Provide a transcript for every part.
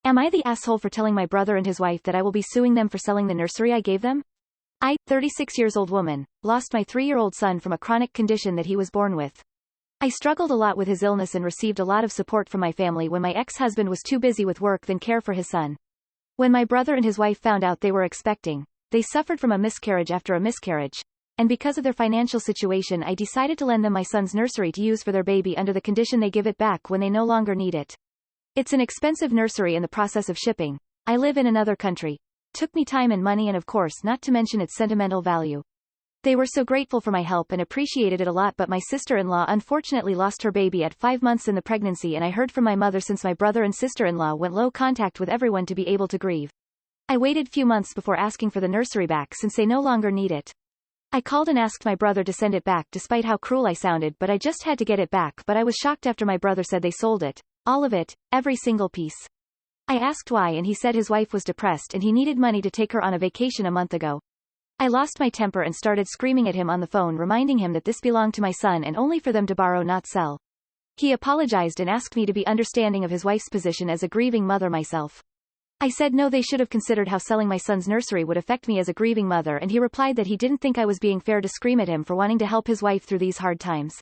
Am I the asshole for telling my brother and his wife that I will be suing them for selling the nursery I gave them? I, 36-year-old woman, lost my 3-year-old son from a chronic condition that he was born with. I struggled a lot with his illness and received a lot of support from my family when my ex-husband was too busy with work than care for his son. When my brother and his wife found out they were expecting, they suffered from a miscarriage after a miscarriage, and because of their financial situation I decided to lend them my son's nursery to use for their baby under the condition they give it back when they no longer need it. It's an expensive nursery in the process of shipping. I live in another country. Took me time and money and of course not to mention its sentimental value. They were so grateful for my help and appreciated it a lot, but my sister-in-law unfortunately lost her baby at 5 months in the pregnancy, and I heard from my mother since my brother and sister-in-law went low contact with everyone to be able to grieve. I waited few months before asking for the nursery back since they no longer need it. I called and asked my brother to send it back despite how cruel I sounded, but I just had to get it back, but I was shocked after my brother said they sold it. All of it, every single piece. I asked why and he said his wife was depressed and he needed money to take her on a vacation a month ago. I lost my temper and started screaming at him on the phone, reminding him that this belonged to my son and only for them to borrow, not sell. He apologized and asked me to be understanding of his wife's position as a grieving mother myself. I said no, they should have considered how selling my son's nursery would affect me as a grieving mother, and he replied that he didn't think I was being fair to scream at him for wanting to help his wife through these hard times.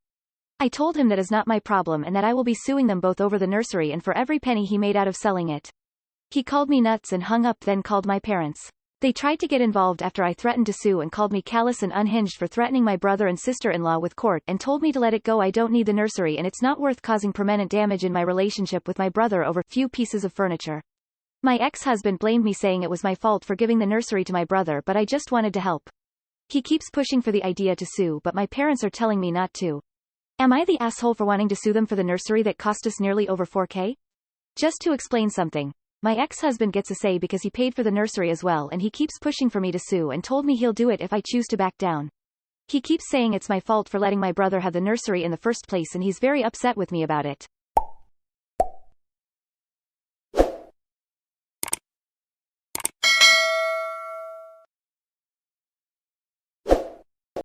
I told him that is not my problem and that I will be suing them both over the nursery and for every penny he made out of selling it. He called me nuts and hung up, then called my parents. They tried to get involved after I threatened to sue and called me callous and unhinged for threatening my brother and sister-in-law with court and told me to let it go. I don't need the nursery and it's not worth causing permanent damage in my relationship with my brother over few pieces of furniture. My ex-husband blamed me, saying it was my fault for giving the nursery to my brother, but I just wanted to help. He keeps pushing for the idea to sue, but my parents are telling me not to. Am I the asshole for wanting to sue them for the nursery that cost us nearly over $4,000? Just to explain something. My ex-husband gets a say because he paid for the nursery as well, and he keeps pushing for me to sue and told me he'll do it if I choose to back down. He keeps saying it's my fault for letting my brother have the nursery in the first place and he's very upset with me about it.